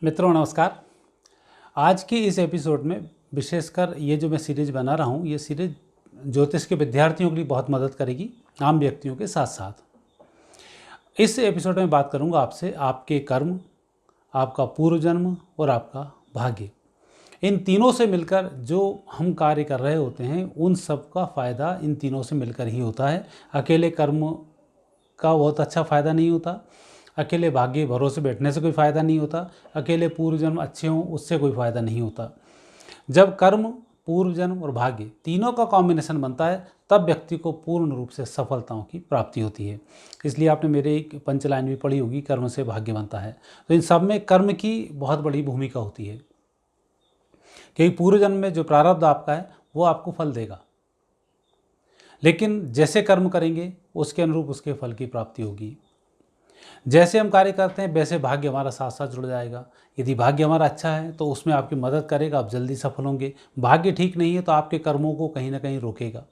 मित्रों नमस्कार। आज की इस एपिसोड में विशेषकर ये जो मैं सीरीज बना रहा हूँ, ये सीरीज ज्योतिष के विद्यार्थियों के लिए बहुत मदद करेगी, आम व्यक्तियों के साथ साथ। इस एपिसोड में बात करूँगा आपसे आपके कर्म, आपका पूर्व जन्म और आपका भाग्य। इन तीनों से मिलकर जो हम कार्य कर रहे होते हैं उन सब का फ़ायदा इन तीनों से मिलकर ही होता है। अकेले कर्म का बहुत अच्छा फ़ायदा नहीं होता, अकेले भाग्य भरोसे बैठने से कोई फ़ायदा नहीं होता, अकेले पूर्व जन्म अच्छे हों उससे कोई फ़ायदा नहीं होता। जब कर्म, पूर्व जन्म और भाग्य तीनों का कॉम्बिनेशन बनता है तब व्यक्ति को पूर्ण रूप से सफलताओं की प्राप्ति होती है। इसलिए आपने मेरे एक पंचलाइन भी पढ़ी होगी, कर्म से भाग्य बनता है। तो इन सब में कर्म की बहुत बड़ी भूमिका होती है, क्योंकि पूर्व जन्म में जो प्रारब्ध आपका है वो आपको फल देगा, लेकिन जैसे कर्म करेंगे उसके अनुरूप उसके फल की प्राप्ति होगी। जैसे हम कार्य करते हैं वैसे भाग्य हमारा साथ साथ जुड़ जाएगा। यदि भाग्य हमारा अच्छा है तो उसमें आपकी मदद करेगा, आप जल्दी सफल होंगे। भाग्य ठीक नहीं है तो आपके कर्मों को कहीं ना कहीं रोकेगा।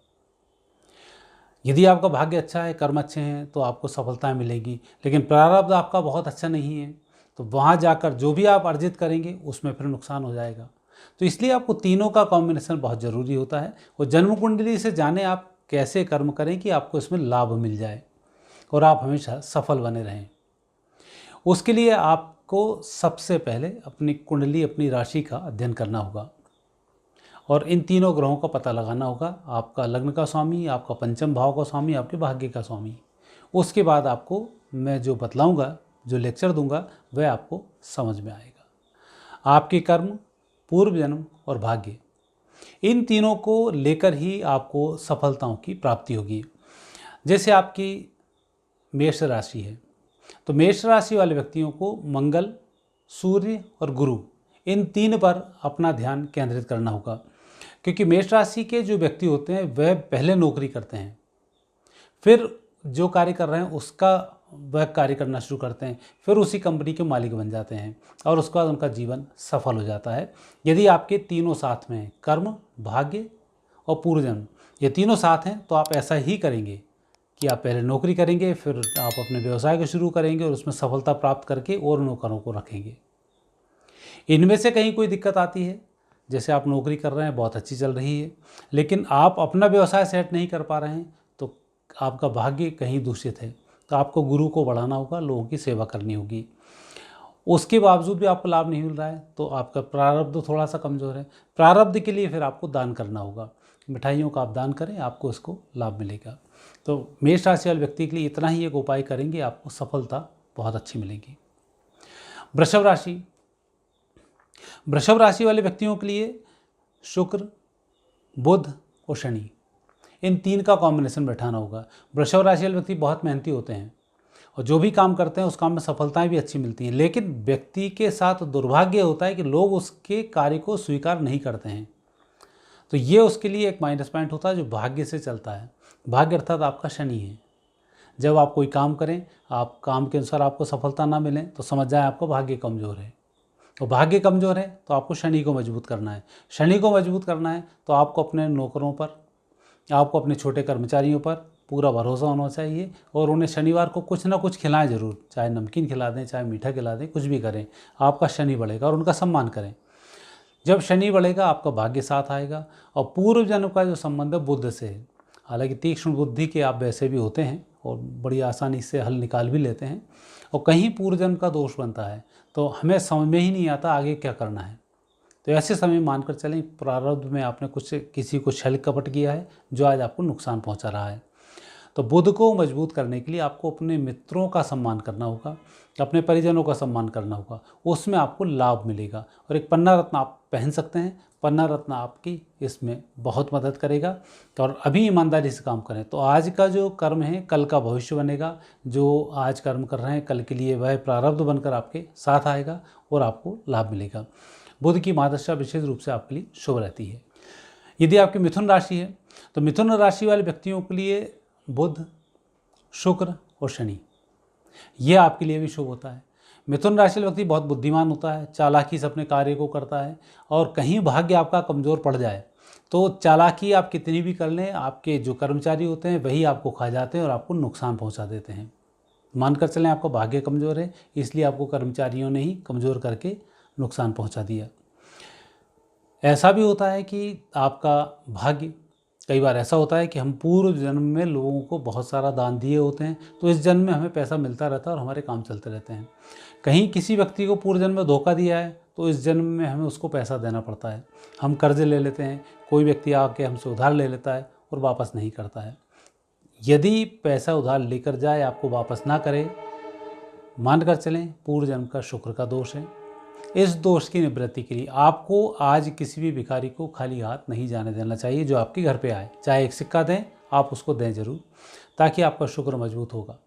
यदि आपका भाग्य अच्छा है, कर्म अच्छे हैं तो आपको सफलताएं मिलेगी, लेकिन प्रारब्ध आपका बहुत अच्छा नहीं है तो वहाँ जाकर जो भी आप अर्जित करेंगे उसमें फिर नुकसान हो जाएगा। तो इसलिए आपको तीनों का कॉम्बिनेशन बहुत ज़रूरी होता है। और जन्म कुंडली से जाने आप कैसे कर्म करें कि आपको इसमें लाभ मिल जाए और आप हमेशा सफल बने रहें। उसके लिए आपको सबसे पहले अपनी कुंडली, अपनी राशि का अध्ययन करना होगा और इन तीनों ग्रहों का पता लगाना होगा। आपका लग्न का स्वामी, आपका पंचम भाव का स्वामी, आपके भाग्य का स्वामी। उसके बाद आपको मैं जो बतलाऊंगा, जो लेक्चर दूंगा, वह आपको समझ में आएगा। आपके कर्म, पूर्व जन्म और भाग्य, इन तीनों को लेकर ही आपको सफलताओं की प्राप्ति होगी। जैसे आपकी मेष राशि है तो मेष राशि वाले व्यक्तियों को मंगल, सूर्य और गुरु, इन तीन पर अपना ध्यान केंद्रित करना होगा, क्योंकि मेष राशि के जो व्यक्ति होते हैं वह पहले नौकरी करते हैं, फिर जो कार्य कर रहे हैं उसका वह कार्य करना शुरू करते हैं, फिर उसी कंपनी के मालिक बन जाते हैं और उसके बाद उनका जीवन सफल हो जाता है। यदि आपके तीनों साथ में हैं, कर्म, भाग्य और पूर्व जन्म, ये तीनों साथ हैं, तो आप ऐसा ही करेंगे कि आप पहले नौकरी करेंगे, फिर आप अपने व्यवसाय को शुरू करेंगे और उसमें सफलता प्राप्त करके और नौकरों को रखेंगे। इनमें से कहीं कोई दिक्कत आती है, जैसे आप नौकरी कर रहे हैं, बहुत अच्छी चल रही है, लेकिन आप अपना व्यवसाय सेट नहीं कर पा रहे हैं, तो आपका भाग्य कहीं दूषित है, तो आपको गुरु को बढ़ाना होगा, लोगों की सेवा करनी होगी। उसके बावजूद भी आपको लाभ नहीं मिल रहा है तो आपका प्रारब्ध थोड़ा सा कमज़ोर है। प्रारब्ध के लिए फिर आपको दान करना होगा। मिठाइयों का आप दान करें, आपको इसको लाभ मिलेगा। तो मेष राशि वाले व्यक्ति के लिए इतना ही एक उपाय करेंगे, आपको सफलता बहुत अच्छी मिलेगी। वृषभ राशि, वृषभ राशि वाले व्यक्तियों के लिए शुक्र, बुध और शनि, इन तीन का कॉम्बिनेशन बैठाना होगा। वृषभ राशि वाले व्यक्ति बहुत मेहनती होते हैं और जो भी काम करते हैं उस काम में सफलताएं भी अच्छी मिलती हैं, लेकिन व्यक्ति के साथ दुर्भाग्य होता है कि लोग उसके कार्य को स्वीकार नहीं करते हैं। तो ये उसके लिए एक माइनस पॉइंट होता है जो भाग्य से चलता है। भाग्य अर्थात आपका शनि है। जब आप कोई काम करें, आप काम के अनुसार आपको सफलता ना मिले तो समझ जाए आपका भाग्य कमज़ोर है। और भाग्य कमज़ोर है तो आपको शनि को मजबूत करना है। शनि को मजबूत करना है तो आपको अपने नौकरों पर, आपको अपने छोटे कर्मचारियों पर पूरा भरोसा होना चाहिए और उन्हें शनिवार को कुछ ना कुछ खिलाएं ज़रूर, चाहे नमकीन खिला दें, चाहे मीठा खिला दें, कुछ भी करें। आपका शनि बढ़ेगा और उनका सम्मान करें। जब शनि बढ़ेगा आपका भाग्य साथ आएगा। और पूर्व जन्म का जो संबंध है बुध से है। हालांकि तीक्ष्ण बुद्धि के आप वैसे भी होते हैं और बड़ी आसानी से हल निकाल भी लेते हैं, और कहीं पूर्व जन्म का दोष बनता है तो हमें समझ में ही नहीं आता आगे क्या करना है। तो ऐसे समय मानकर चलें प्रारब्ध में आपने कुछ किसी को छल कपट किया है जो आज आपको नुकसान पहुंचा रहा है। तो बुध को मजबूत करने के लिए आपको अपने मित्रों का सम्मान करना होगा, अपने परिजनों का सम्मान करना होगा, उसमें आपको लाभ मिलेगा। और एक पन्ना रत्न आप पहन सकते हैं, पन्ना रत्न आपकी इसमें बहुत मदद करेगा। और अभी ईमानदारी से काम करें तो आज का जो कर्म है कल का भविष्य बनेगा। जो आज कर्म कर रहे हैं कल के लिए वह प्रारब्ध बनकर आपके साथ आएगा और आपको लाभ मिलेगा। बुध की महादशा विशेष रूप से आपके लिए शुभ रहती है। यदि आपकी मिथुन राशि है तो मिथुन राशि वाले व्यक्तियों के लिए बुध, शुक्र और शनि, ये आपके लिए भी शुभ होता है। मिथुन राशि वाला व्यक्ति बहुत बुद्धिमान होता है, चालाकी से अपने कार्य को करता है, और कहीं भाग्य आपका कमज़ोर पड़ जाए तो चालाकी आप कितनी भी कर लें, आपके जो कर्मचारी होते हैं वही आपको खा जाते हैं और आपको नुकसान पहुंचा देते हैं। मानकर चलें आपका भाग्य कमज़ोर है, इसलिए आपको कर्मचारियों ने ही कमज़ोर करके नुकसान पहुंचा दिया। ऐसा भी होता है कि आपका भाग्य, कई बार ऐसा होता है कि हम पूर्व जन्म में लोगों को बहुत सारा दान दिए होते हैं, तो इस जन्म में हमें पैसा मिलता रहता है और हमारे काम चलते रहते हैं। कहीं किसी व्यक्ति को पूर्व जन्म में धोखा दिया है, तो इस जन्म में हमें उसको पैसा देना पड़ता है। हम कर्ज ले लेते हैं, कोई व्यक्ति आके हमसे उधार ले लेता है और वापस नहीं करता है। यदि पैसा उधार लेकर जाए, आपको वापस ना करे, मान कर चलें पूर्व जन्म का शुक्र का दोष है। इस दोष की निवृत्ति के लिए आपको आज किसी भी भिखारी को खाली हाथ नहीं जाने देना चाहिए जो आपके घर पे आए। चाहे एक सिक्का दें, आप उसको दें जरूर, ताकि आपका शुक्र मजबूत होगा।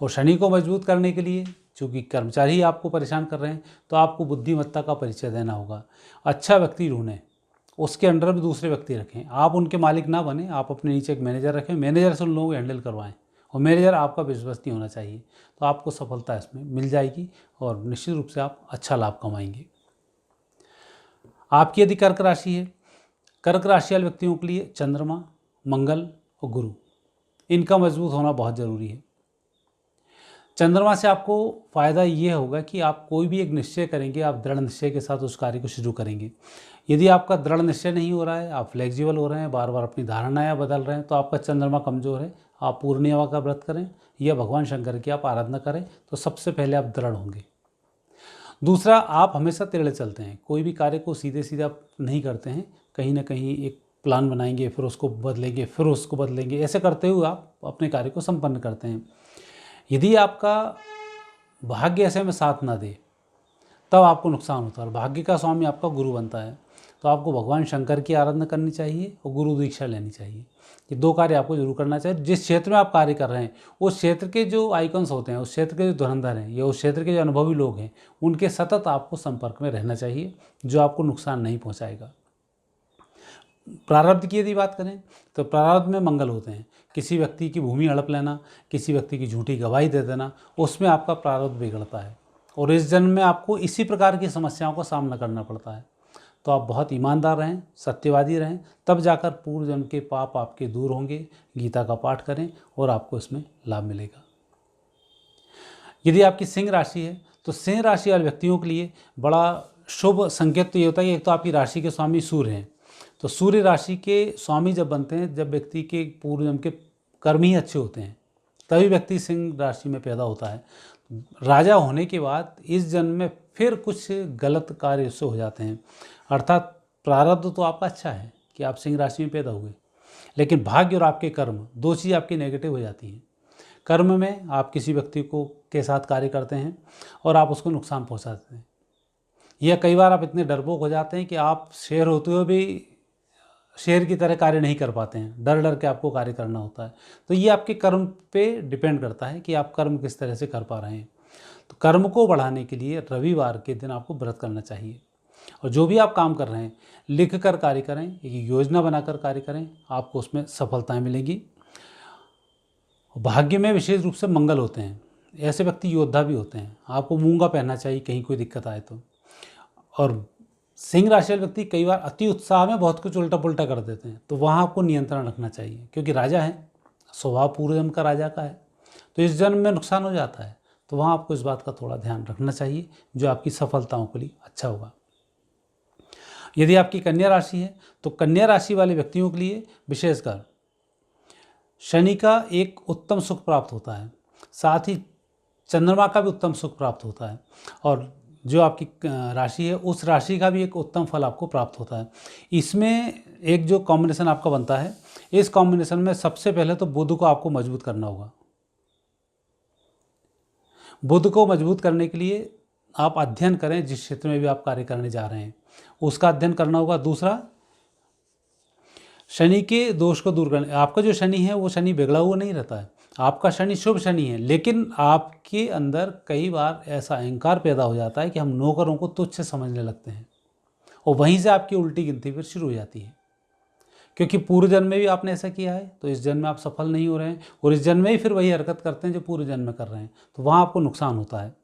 और शनि को मजबूत करने के लिए, चूँकि कर्मचारी आपको परेशान कर रहे हैं, तो आपको बुद्धिमत्ता का परिचय देना होगा। अच्छा व्यक्ति ढूंढें, उसके अंडर भी दूसरे व्यक्ति रखें। आप उनके मालिक ना बने, आप अपने नीचे एक मैनेजर रखें, मैनेजर से उन लोगों को हैंडल करवाएं और मैनेजर आपका विश्वसनीय होना चाहिए। तो आपको सफलता इसमें मिल जाएगी और निश्चित रूप से आप अच्छा लाभ कमाएंगे। आपकी यदि कर्क राशि है, कर्क राशि वाले व्यक्तियों के लिए चंद्रमा, मंगल और गुरु, इनका मजबूत होना बहुत ज़रूरी है। चंद्रमा से आपको फ़ायदा ये होगा कि आप कोई भी एक निश्चय करेंगे, आप दृढ़ निश्चय के साथ उस कार्य को शुरू करेंगे। यदि आपका दृढ़ निश्चय नहीं हो रहा है, आप फ्लेक्सिबल हो रहे हैं, बार बार अपनी धारणाएं बदल रहे हैं, तो आपका चंद्रमा कमज़ोर है। आप पूर्णिमा का व्रत करें या भगवान शंकर की आप आराधना करें, तो सबसे पहले आप दृढ़ होंगे। दूसरा, आप हमेशा टेढ़े चलते हैं, कोई भी कार्य को सीधे सीधे आप नहीं करते हैं, कहीं ना कहीं एक प्लान बनाएंगे, फिर उसको बदलेंगे, फिर उसको बदलेंगे, ऐसे करते हुए आप अपने कार्य को संपन्न करते हैं। यदि आपका भाग्य ऐसे में साथ ना दे, तब आपको नुकसान होता है। और भाग्य का स्वामी आपका गुरु बनता है, तो आपको भगवान शंकर की आराधना करनी चाहिए और गुरु दीक्षा लेनी चाहिए। ये दो कार्य आपको जरूर करना चाहिए। जिस क्षेत्र में आप कार्य कर रहे हैं, उस क्षेत्र के जो आइकन्स होते हैं, उस क्षेत्र के जो धुरंधर हैं या उस क्षेत्र के जो अनुभवी लोग हैं, उनके सतत आपको संपर्क में रहना चाहिए, जो आपको नुकसान नहीं पहुँचाएगा। प्रारब्ध की यदि बात करें, तो प्रारब्ध में मंगल होते हैं। किसी व्यक्ति की भूमि हड़प लेना, किसी व्यक्ति की झूठी गवाही दे देना, उसमें आपका प्रारब्ध बिगड़ता है और इस जन्म में आपको इसी प्रकार की समस्याओं का सामना करना पड़ता है। तो आप बहुत ईमानदार रहें, सत्यवादी रहें, तब जाकर पूर्व जन्म के पाप आपके दूर होंगे। गीता का पाठ करें और आपको इसमें लाभ मिलेगा। यदि आपकी सिंह राशि है, तो सिंह राशि वाले व्यक्तियों के लिए बड़ा शुभ संकेत तो ये होता है कि एक तो आपकी राशि के स्वामी सूर्य हैं, तो सूर्य राशि के स्वामी जब बनते हैं, जब व्यक्ति के पूर्व जन्म के कर्म ही अच्छे होते हैं, तभी व्यक्ति सिंह राशि में पैदा होता है। राजा होने के बाद इस जन्म में फिर कुछ गलत कार्य उससे हो जाते हैं। अर्थात प्रारब्ध तो आपका अच्छा है कि आप सिंह राशि में पैदा हुए, लेकिन भाग्य और आपके कर्म, दो चीज़ आपकी नेगेटिव हो जाती हैं। कर्म में आप किसी व्यक्ति को के साथ कार्य करते हैं और आप उसको नुकसान पहुंचाते हैं, या कई बार आप इतने डरपोक हो जाते हैं कि आप शेर होते हुए भी शेर की तरह कार्य नहीं कर पाते हैं, डर डर के आपको कार्य करना होता है। तो ये आपके कर्म पे डिपेंड करता है कि आप कर्म किस तरह से कर पा रहे हैं। तो कर्म को बढ़ाने के लिए रविवार के दिन आपको व्रत करना चाहिए, और जो भी आप काम कर रहे हैं लिख कर कार्य करें, एक योजना बनाकर कार्य करें, आपको उसमें सफलताएं मिलेंगी। भाग्य में विशेष रूप से मंगल होते हैं, ऐसे व्यक्ति योद्धा भी होते हैं। आपको मूंगा पहनना चाहिए कहीं कोई दिक्कत आए तो। और सिंह राशि वाले व्यक्ति कई बार अति उत्साह में बहुत कुछ उल्टा पुल्टा कर देते हैं, तो वहाँ आपको नियंत्रण रखना चाहिए, क्योंकि राजा है, स्वभाव पूर्व जन्म का राजा का है, तो इस जन्म में नुकसान हो जाता है। तो वहाँ आपको इस बात का थोड़ा ध्यान रखना चाहिए, जो आपकी सफलताओं के लिए अच्छा होगा। यदि आपकी कन्या राशि है, तो कन्या राशि वाले व्यक्तियों के लिए विशेषकर शनि का एक उत्तम सुख प्राप्त होता है, साथ ही चंद्रमा का भी उत्तम सुख प्राप्त होता है, और जो आपकी राशि है उस राशि का भी एक उत्तम फल आपको प्राप्त होता है। इसमें एक जो कॉम्बिनेशन आपका बनता है, इस कॉम्बिनेशन में सबसे पहले तो बुध को आपको मजबूत करना होगा। बुध को मजबूत करने के लिए आप अध्ययन करें, जिस क्षेत्र में भी आप कार्य करने जा रहे हैं उसका अध्ययन करना होगा। दूसरा, शनि के दोष को दूर करने, आपका जो शनि है वो शनि बिगड़ा हुआ नहीं रहता है, आपका शनि शुभ शनि है, लेकिन आपके अंदर कई बार ऐसा अहंकार पैदा हो जाता है कि हम नौकरों को तुच्छ समझने लगते हैं, और वहीं से आपकी उल्टी गिनती फिर शुरू हो जाती है। क्योंकि पूर्व जन्म में भी आपने ऐसा किया है, तो इस जन्म में आप सफल नहीं हो रहे हैं, और इस जन्म में ही फिर वही हरकत करते हैं जो पूर्व जन्म में कर रहे हैं, तो वहाँ आपको नुकसान होता है।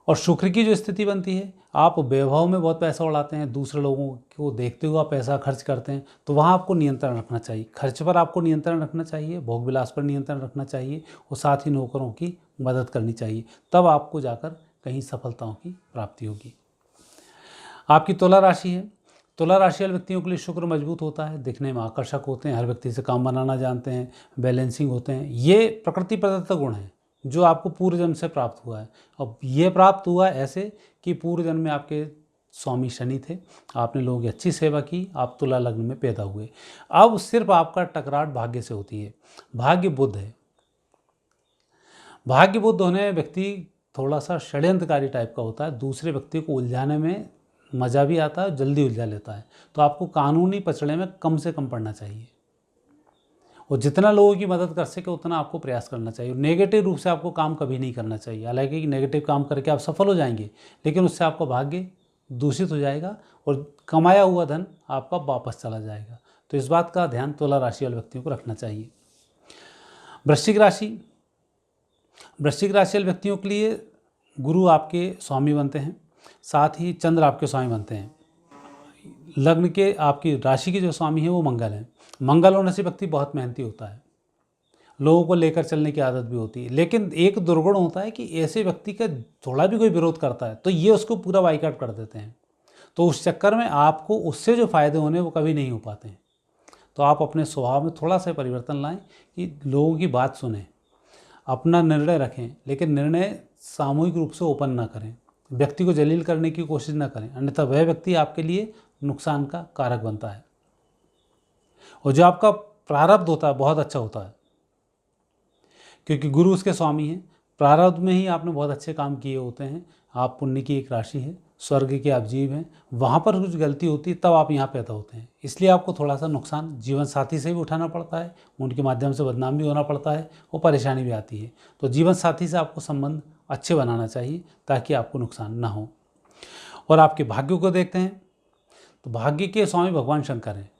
और शुक्र की जो स्थिति बनती है, आप वैभव में बहुत पैसा उड़ाते हैं, दूसरे लोगों को देखते हुए आप पैसा खर्च करते हैं, तो वहाँ आपको नियंत्रण रखना चाहिए। खर्च पर आपको नियंत्रण रखना चाहिए, भोग विलास पर नियंत्रण रखना चाहिए, और साथ ही नौकरों की मदद करनी चाहिए। तब आपको जाकर कहीं सफलताओं की प्राप्ति होगी। आपकी तुला राशि है। तुला राशि वाले व्यक्तियों के लिए शुक्र मजबूत होता है, दिखने में आकर्षक होते हैं, हर व्यक्ति से काम बनाना जानते हैं, बैलेंसिंग होते हैं। ये प्रकृति प्रदत्त गुण है जो आपको पूर्व जन्म से प्राप्त हुआ है। अब ये प्राप्त हुआ ऐसे कि पूर्व जन्म में आपके स्वामी शनि थे, आपने लोगों की अच्छी सेवा की, आप तुला लग्न में पैदा हुए। अब सिर्फ आपका टकराट भाग्य से होती है। भाग्य बुध है। भाग्य बुध होने व्यक्ति थोड़ा सा षड्यंत्रकारी टाइप का होता है, दूसरे व्यक्ति को उलझाने में मज़ा भी आता है, जल्दी उलझा लेता है। तो आपको कानूनी पचड़े में कम से कम पड़ना चाहिए और जितना लोगों की मदद कर सके उतना आपको प्रयास करना चाहिए। नेगेटिव रूप से आपको काम कभी नहीं करना चाहिए। हालांकि नेगेटिव काम करके आप सफल हो जाएंगे, लेकिन उससे आपका भाग्य दूषित हो जाएगा और कमाया हुआ धन आपका वापस चला जाएगा। तो इस बात का ध्यान तुला राशि वाले व्यक्तियों को रखना चाहिए। वृश्चिक राशि। वृश्चिक राशि वाले व्यक्तियों के लिए गुरु आपके स्वामी बनते हैं, साथ ही चंद्र आपके स्वामी बनते हैं। लग्न के आपकी राशि के जो स्वामी हैं वो मंगल हैं। मंगल होने से व्यक्ति बहुत मेहनती होता है, लोगों को लेकर चलने की आदत भी होती है। लेकिन एक दुर्गुण होता है कि ऐसे व्यक्ति का थोड़ा भी कोई विरोध करता है तो ये उसको पूरा बाइकआउट कर देते हैं। तो उस चक्कर में आपको उससे जो फ़ायदे होने वो कभी नहीं हो पाते हैं। तो आप अपने स्वभाव में थोड़ा सा परिवर्तन लाएं कि लोगों की बात सुनें, अपना निर्णय रखें, लेकिन निर्णय सामूहिक रूप से ओपन ना करें, व्यक्ति को जलील करने की कोशिश ना करें, अन्यथा वह व्यक्ति आपके लिए नुकसान का कारक बनता है। और जो आपका प्रारब्ध होता है बहुत अच्छा होता है, क्योंकि गुरु उसके स्वामी हैं। प्रारब्ध में ही आपने बहुत अच्छे काम किए होते हैं। आप पुण्य की एक राशि है, स्वर्ग के आप जीव हैं, वहाँ पर कुछ गलती होती है तब आप यहाँ पैदा होते हैं। इसलिए आपको थोड़ा सा नुकसान जीवन साथी से भी उठाना पड़ता है, उनके माध्यम से बदनाम भी होना पड़ता है और परेशानी भी आती है। तो जीवन साथी से आपको संबंध अच्छे बनाना चाहिए ताकि आपको नुकसान ना हो। और आपके भाग्य को देखते हैं तो भाग्य के स्वामी भगवान शंकर हैं।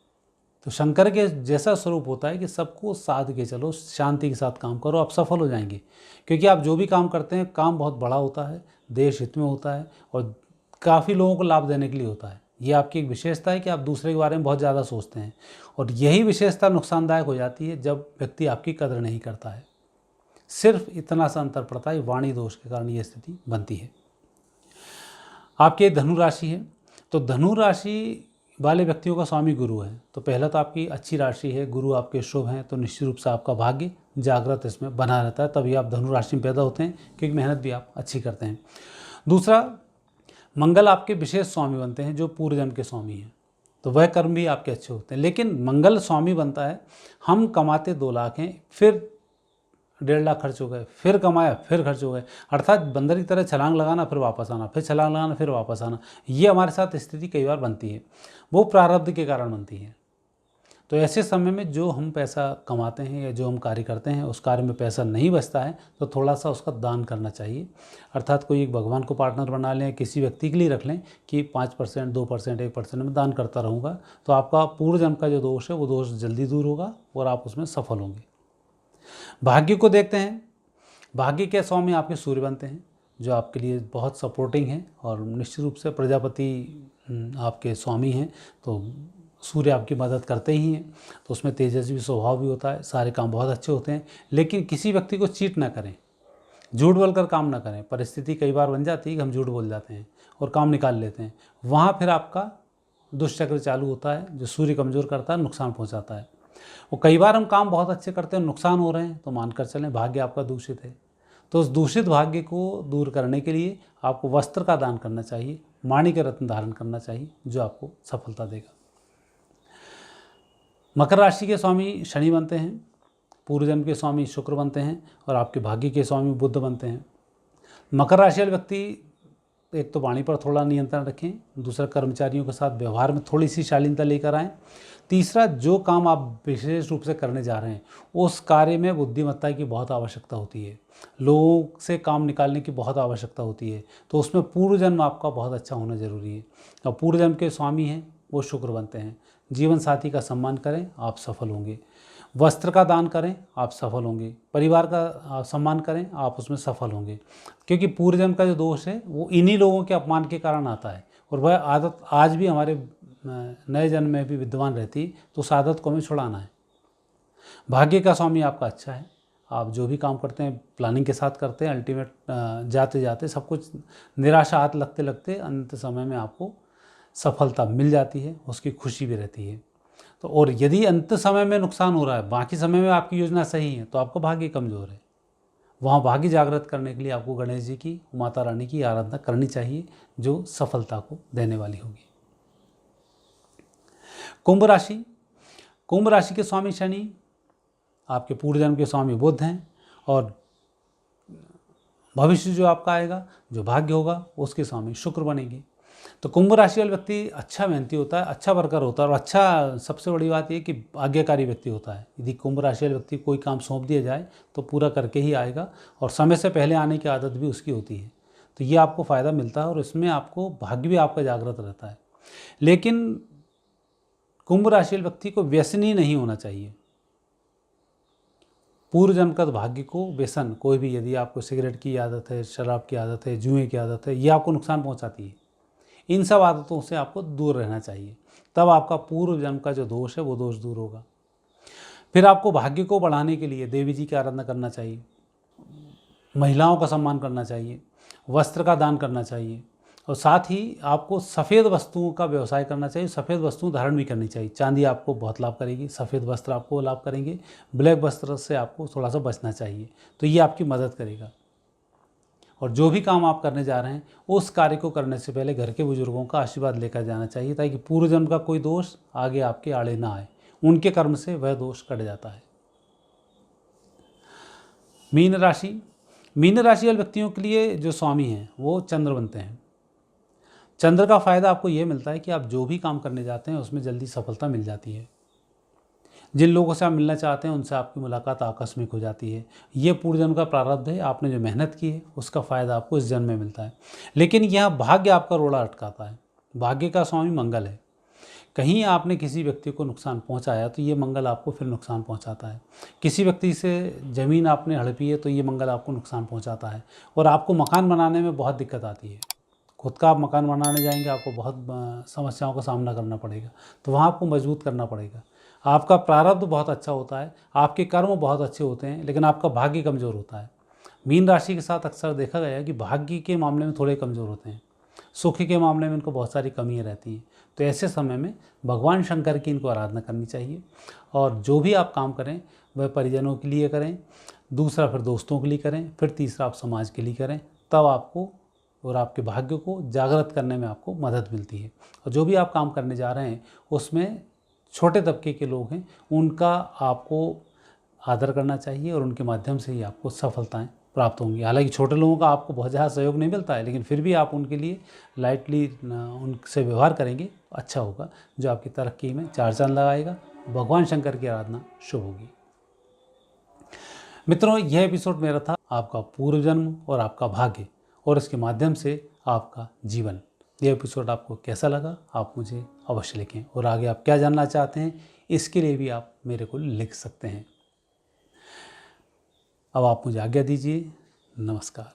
तो शंकर के जैसा स्वरूप होता है कि सबको साध के चलो, शांति के साथ काम करो, आप सफल हो जाएंगे। क्योंकि आप जो भी काम करते हैं काम बहुत बड़ा होता है, देश हित में होता है और काफ़ी लोगों को लाभ देने के लिए होता है। ये आपकी एक विशेषता है कि आप दूसरे के बारे में बहुत ज़्यादा सोचते हैं और यही विशेषता नुकसानदायक हो जाती है जब व्यक्ति आपकी कदर नहीं करता है। सिर्फ इतना सा अंतर पड़ता है, वाणी दोष के कारण ये स्थिति बनती है। आपकी धनु राशि है, तो धनु राशि वाले व्यक्तियों का स्वामी गुरु है। तो पहला तो आपकी अच्छी राशि है, गुरु आपके शुभ हैं, तो निश्चित रूप से आपका भाग्य जागृत इसमें बना रहता है, तभी आप धनु राशि में पैदा होते हैं, क्योंकि मेहनत भी आप अच्छी करते हैं। दूसरा, मंगल आपके विशेष स्वामी बनते हैं जो पूर्व जन्म के स्वामी हैं, तो वह कर्म भी आपके अच्छे होते हैं। लेकिन मंगल स्वामी बनता है, हम कमाते 2 लाख हैं, फिर 1.5 लाख खर्च हो गए, फिर कमाया फिर खर्च हो गए, अर्थात बंदर की तरह छलांग लगाना फिर वापस आना, फिर छलांग लगाना फिर वापस आना। ये हमारे साथ स्थिति कई बार बनती है, वो प्रारब्ध के कारण बनती है। तो ऐसे समय में जो हम पैसा कमाते हैं या जो हम कार्य करते हैं उस कार्य में पैसा नहीं बचता है तो थोड़ा सा उसका दान करना चाहिए। अर्थात कोई एक भगवान को पार्टनर बना लें, किसी व्यक्ति के लिए रख लें कि 5%, 2%, 1% में दान करता रहूँगा, तो आपका पूर्व जन्म का जो दोष है वो दोष जल्दी दूर होगा और आप उसमें सफल होंगे। भाग्य को देखते हैं। भाग्य के स्वामी आपके सूर्य बनते हैं जो आपके लिए बहुत सपोर्टिंग हैं और निश्चित रूप से प्रजापति आपके स्वामी हैं, तो सूर्य आपकी मदद करते ही हैं। तो उसमें तेजस्वी स्वभाव भी होता है, सारे काम बहुत अच्छे होते हैं। लेकिन किसी व्यक्ति को चीट ना करें, झूठ बोलकर काम ना करें। परिस्थिति कई बार बन जाती है कि हम झूठ बोल जाते हैं और काम निकाल लेते हैं, वहाँ फिर आपका दुष्चक्र चालू होता है जो सूर्य कमज़ोर करता है, नुकसान पहुँचाता है। वो कई बार हम काम बहुत अच्छे करते हैं, नुकसान हो रहे हैं, तो मानकर चलें भाग्य आपका दूषित है। तो उस दूषित भाग्य को दूर करने के लिए आपको वस्त्र का दान करना चाहिए, माणिक रत्न धारण करना चाहिए, जो आपको सफलता देगा। मकर राशि के स्वामी शनि बनते हैं, पूर्व जन्म के स्वामी शुक्र बनते हैं और आपके भाग्य के स्वामी बुध बनते हैं। मकर राशि वाले व्यक्ति एक तो वाणी पर थोड़ा नियंत्रण रखें, दूसरा कर्मचारियों के साथ व्यवहार में थोड़ी सी शालीनता लेकर आएँ, तीसरा जो काम आप विशेष रूप से करने जा रहे हैं उस कार्य में बुद्धिमत्ता की बहुत आवश्यकता होती है, लोगों से काम निकालने की बहुत आवश्यकता होती है, तो उसमें पूर्व जन्म आपका बहुत अच्छा होना जरूरी है। और पूर्व जन्म के स्वामी हैं वो शुक्र बनते हैं। जीवन साथी का सम्मान करें, आप सफल होंगे। वस्त्र का दान करें, आप सफल होंगे। परिवार का सम्मान करें, आप उसमें सफल होंगे। क्योंकि पूर्व जन्म का जो दोष है वो इन्हीं लोगों के अपमान के कारण आता है और वह आदत आज भी हमारे नए जन्म में भी विद्यमान रहती, तो उस आदत को हमें छुड़ाना है। भाग्य का स्वामी आपका अच्छा है, आप जो भी काम करते हैं प्लानिंग के साथ करते हैं, अल्टीमेट जाते जाते सब कुछ निराशा हाथ लगते लगते अंत समय में आपको सफलता मिल जाती है, उसकी खुशी भी रहती है। तो और यदि अंत समय में नुकसान हो रहा है, बाकी समय में आपकी योजना सही है, तो आपका भाग्य कमज़ोर है। वहाँ भाग्य जागृत करने के लिए आपको गणेश जी की, माता रानी की आराधना करनी चाहिए, जो सफलता को देने वाली होगी। कुंभ राशि। कुंभ राशि के स्वामी शनि आपके पूर्व जन्म के स्वामी बुध हैं, और भविष्य जो आपका आएगा, जो भाग्य होगा, उसके स्वामी शुक्र बनेंगे। तो कुंभ राशि वाला व्यक्ति अच्छा मेहनती होता है, अच्छा वर्कर होता है, और अच्छा सबसे बड़ी बात यह कि आज्ञाकारी व्यक्ति होता है। यदि कुंभ राशि वाले व्यक्ति कोई काम सौंप दिया जाए तो पूरा करके ही आएगा, और समय से पहले आने की आदत भी उसकी होती है। तो ये आपको फ़ायदा मिलता है, और इसमें आपको भाग्य भी आपका जागृत रहता है। लेकिन कुंभ राशि वाले व्यक्ति को व्यसनी नहीं होना चाहिए। पूर्व जन्म का भाग्य को व्यसन, कोई भी, यदि आपको सिगरेट की आदत है, शराब की आदत है, जुए की आदत है, ये आपको नुकसान पहुंचाती है। इन सब आदतों से आपको दूर रहना चाहिए, तब आपका पूर्व जन्म का जो दोष है वो दोष दूर होगा। फिर आपको भाग्य को बढ़ाने के लिए देवी जी की आराधना करना चाहिए, महिलाओं का सम्मान करना चाहिए, वस्त्र का दान करना चाहिए, और साथ ही आपको सफ़ेद वस्तुओं का व्यवसाय करना चाहिए। सफ़ेद वस्तु धारण भी करनी चाहिए। चांदी आपको बहुत लाभ करेगी, सफ़ेद वस्त्र आपको लाभ करेंगे, ब्लैक वस्त्र से आपको थोड़ा सा बचना चाहिए, तो ये आपकी मदद करेगा। और जो भी काम आप करने जा रहे हैं, उस कार्य को करने से पहले घर के बुजुर्गों का आशीर्वाद लेकर जाना चाहिए, ताकि पूर्व जन्म का कोई दोष आगे आपके आड़े ना आए, उनके कर्म से वह दोष कट जाता है। मीन राशि। मीन राशि वाले व्यक्तियों के लिए जो स्वामी हैं वो चंद्र बनते हैं। चंद्र का फ़ायदा आपको ये मिलता है कि आप जो भी काम करने जाते हैं उसमें जल्दी सफलता मिल जाती है। जिन लोगों से आप मिलना चाहते हैं उनसे आपकी मुलाकात आकस्मिक हो जाती है। ये पूर्व जन्म का प्रारब्ध है, आपने जो मेहनत की है उसका फ़ायदा आपको इस जन्म में मिलता है। लेकिन यहाँ भाग्य आपका रोड़ा अटकाता है। भाग्य का स्वामी मंगल है। कहीं आपने किसी व्यक्ति को नुकसान पहुंचाया तो ये मंगल आपको फिर नुकसान पहुंचाता है। किसी व्यक्ति से ज़मीन आपने हड़पी है तो ये मंगल आपको नुकसान पहुंचाता है, और आपको मकान बनाने में बहुत दिक्कत आती है। खुद का आप मकान बनाने जाएंगे, आपको बहुत समस्याओं का सामना करना पड़ेगा, तो वहाँ आपको मजबूत करना पड़ेगा। आपका प्रारब्ध बहुत अच्छा होता है, आपके कर्म बहुत अच्छे होते हैं, लेकिन आपका भाग्य कमज़ोर होता है। मीन राशि के साथ अक्सर देखा गया है कि भाग्य के मामले में थोड़े कमज़ोर होते हैं, सुख के मामले में इनको बहुत सारी कमियाँ रहती हैं। तो ऐसे समय में भगवान शंकर की इनको आराधना करनी चाहिए, और जो भी आप काम करें वह परिजनों के लिए करें, दूसरा फिर दोस्तों के लिए करें, फिर तीसरा आप समाज के लिए करें, तब आपको और आपके भाग्य को जागृत करने में आपको मदद मिलती है। और जो भी आप काम करने जा रहे हैं उसमें छोटे तबके के लोग हैं, उनका आपको आदर करना चाहिए, और उनके माध्यम से ही आपको सफलताएं प्राप्त होंगी। हालांकि छोटे लोगों का आपको बहुत ज़्यादा सहयोग नहीं मिलता है, लेकिन फिर भी आप उनके लिए लाइटली उनसे व्यवहार करेंगे, अच्छा होगा, जो आपकी तरक्की में चार चांद लगाएगा। भगवान शंकर की आराधना शुभ होगी। मित्रों, यह एपिसोड मेरा था आपका पूर्व जन्म और आपका भाग्य, और इसके माध्यम से आपका जीवन। यह एपिसोड आपको कैसा लगा आप मुझे अवश्य लिखें, और आगे आप क्या जानना चाहते हैं इसके लिए भी आप मेरे को लिख सकते हैं। अब आप मुझे आज्ञा दीजिए। नमस्कार।